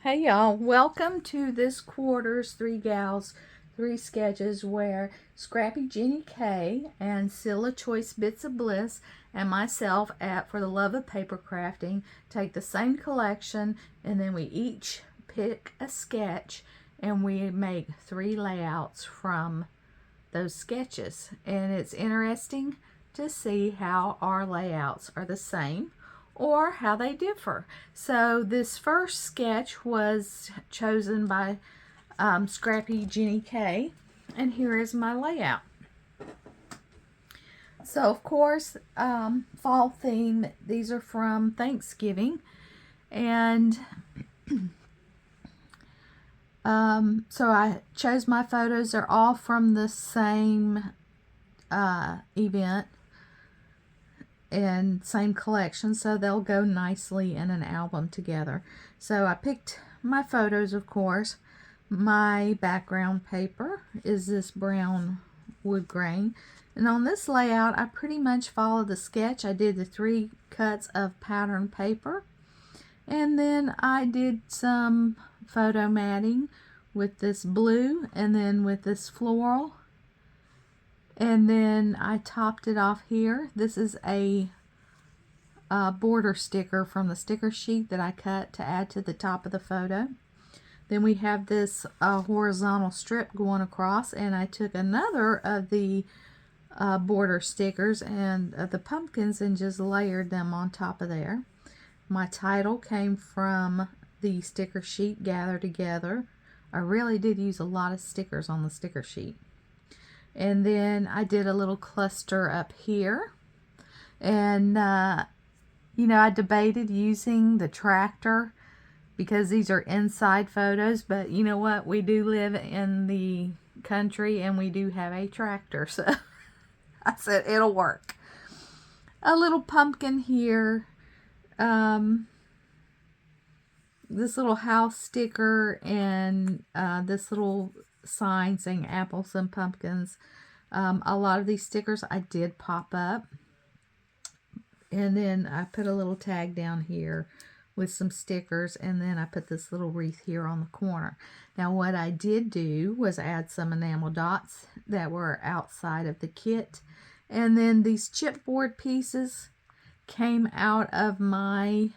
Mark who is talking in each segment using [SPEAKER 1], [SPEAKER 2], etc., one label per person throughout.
[SPEAKER 1] Hey y'all, welcome to this quarter's Three Gals, Three Sketches, where Scrappy Jenny K and Scylla Choice Bits of Bliss and myself at For the Love of Paper Crafting take the same collection, and then we each pick a sketch and we make three layouts from those sketches. And it's interesting to see how our layouts are the same or how they differ. So this first sketch was chosen by Scrappy Jenny K, and here is my layout. So of course, fall theme, these are from Thanksgiving, and so I chose my photos. They're all from the same event and same collection, so they'll go nicely in an album together. So I picked my photos, of course. My background paper is this brown wood grain, and on this layout I pretty much followed the sketch. I did the 3 cuts of pattern paper, and then I did some photo matting with this blue and then with this floral. And then I topped it off here. This is a border sticker from the sticker sheet that I cut to add to the top of the photo. Then we have this horizontal strip going across, and I took another of the border stickers and the pumpkins and just layered them on top of there. My title came from the sticker sheet, Gather Together. I really did use a lot of stickers on the sticker sheet. And then I did a little cluster up here, and you know, I debated using the tractor because these are inside photos, but you know what, we do live in the country and we do have a tractor, so I said it'll work. A little pumpkin here, this little house sticker, and this little sign saying apples and pumpkins. A lot of these stickers I did pop up, and then I put a little tag down here with some stickers, and then I put this little wreath here on the corner. Now what I did do was add some enamel dots that were outside of the kit, and then these chipboard pieces came out of my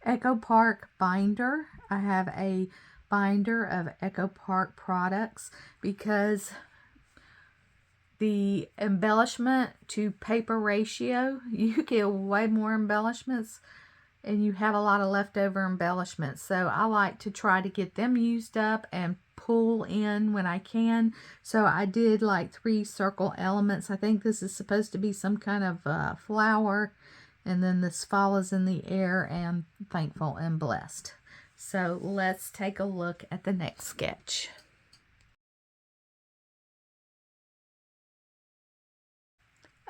[SPEAKER 1] Echo Park binder. I have a binder of Echo Park products because the embellishment to paper ratio, you get way more embellishments and you have a lot of leftover embellishments. So I like to try to get them used up and pull in when I can. So I did like 3 circle elements. I think this is supposed to be some kind of flower. And then this follows in the air and thankful and blessed. So let's take a look at the next sketch.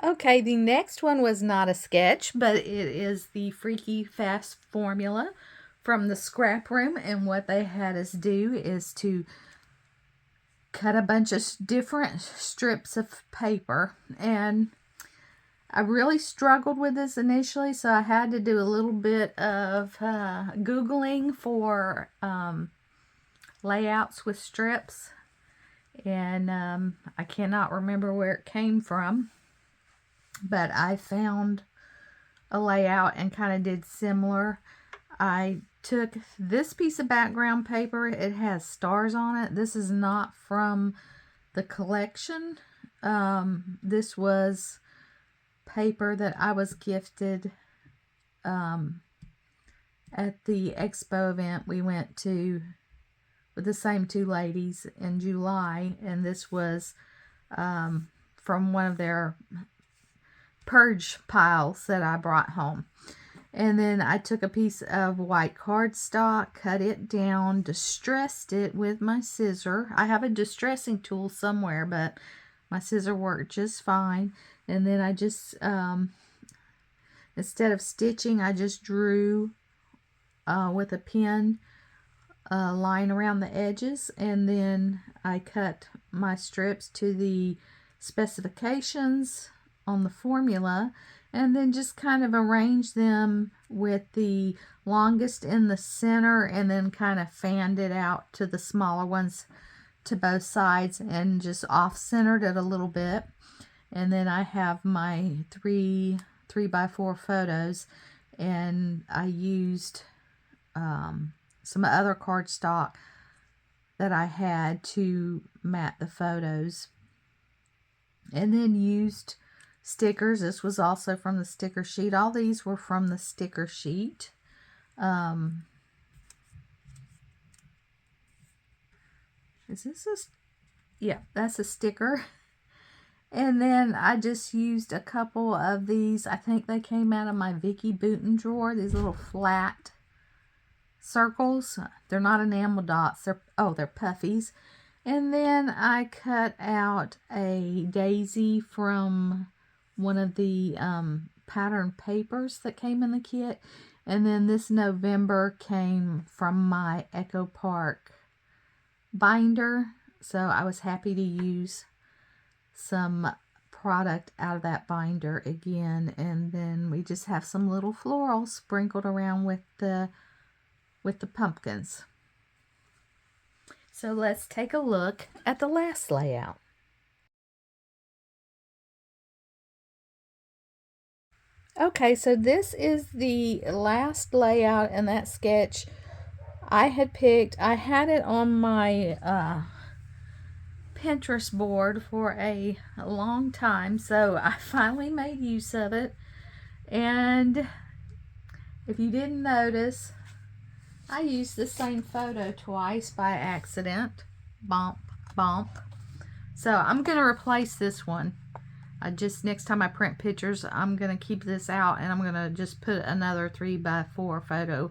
[SPEAKER 1] Okay, the next one was not a sketch, but it is the Freaky Fast formula from the scrap room. And what they had us do is to cut a bunch of different strips of paper, and I really struggled with this initially, so I had to do a little bit of Googling for layouts with strips, and I cannot remember where it came from, but I found a layout and kind of did similar. I took this piece of background paper. It has stars on it. This is not from the collection. This was paper that I was gifted at the expo event we went to with the same 2 ladies in July, and this was from one of their purge piles that I brought home. And then I took a piece of white cardstock, cut it down, distressed it with my scissor. I have a distressing tool somewhere, but my scissor worked just fine. And then I just, instead of stitching, I just drew with a pen a line around the edges. And then I cut my strips to the specifications on the formula. and then just kind of arrange them with the longest in the center, and then kind of fanned it out to the smaller ones to both sides, and just off-centered it a little bit. And then I have my 3x4 photos, and I used some other cardstock that I had to mat the photos, and then used stickers. This was also from the sticker sheet. All these were from the sticker sheet. Is this a... Yeah, that's a sticker. And then I just used a couple of these. I think they came out of my Vicki Boutin drawer. These little flat circles. They're not enamel dots. They're puffies. And then I cut out a daisy from one of the pattern papers that came in the kit. And then this November came from my Echo Park binder. So I was happy to use some product out of that binder again. And then we just have some little florals sprinkled around with the pumpkins. So let's take a look at the last layout. Okay, so this is the last layout in that sketch I had picked. I had it on my Pinterest board for a long time, so I finally made use of it. And if you didn't notice, I used the same photo twice by accident. Bump, bump. So I'm going to replace this one. Next time I print pictures, I'm going to keep this out, and I'm going to just put another 3x4 photo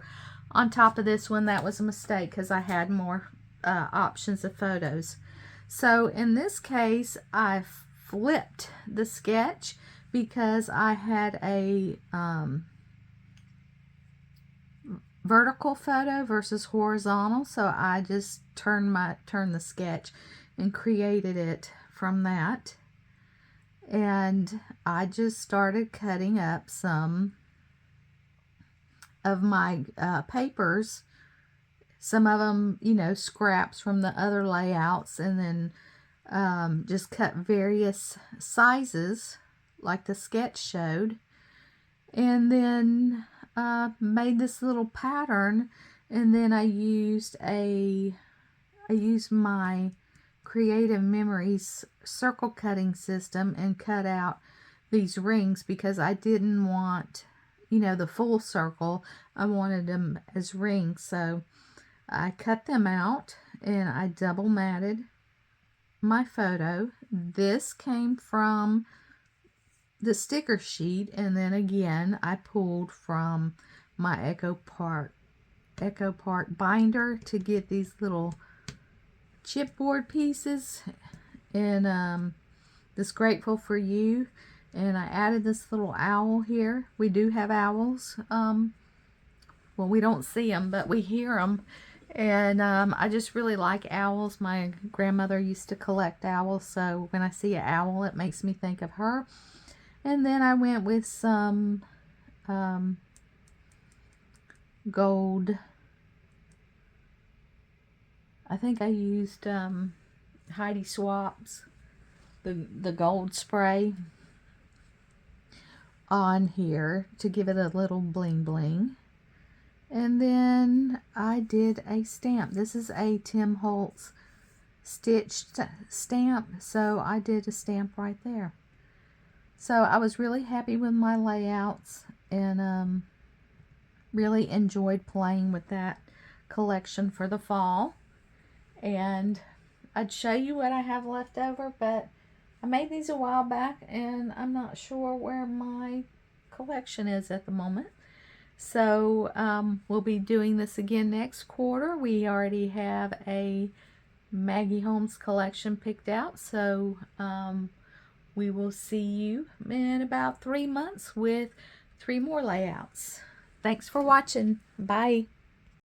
[SPEAKER 1] on top of this one. That was a mistake because I had more options of photos. So in this case, I flipped the sketch because I had a vertical photo versus horizontal. So I just turned the sketch and created it from that. And I just started cutting up some of my papers. Some of them, you know, scraps from the other layouts, and then just cut various sizes like the sketch showed, and then made this little pattern. And then I used my Creative Memories circle cutting system and cut out these rings because I didn't want, you know, the full circle. I wanted them as rings. So I cut them out and I double matted my photo. This came from the sticker sheet, and then again I pulled from my Echo Park binder to get these little chipboard pieces, and this Grateful for You, and I added this little owl here. We do have owls. Well, we don't see them, but we hear them. And I just really like owls. My grandmother used to collect owls, so when I see an owl, it makes me think of her. And then I went with some gold. I think I used Heidi Swapp's the gold spray on here to give it a little bling bling. And then I did a stamp. This is a Tim Holtz stitched stamp, so I did a stamp right there. So I was really happy with my layouts, and really enjoyed playing with that collection for the fall. And I'd show you what I have left over, but I made these a while back, and I'm not sure where my collection is at the moment. So we'll be doing this again next quarter. We already have a Maggie Holmes collection picked out, so we will see you in about 3 months with 3 more layouts. Thanks for watching. Bye.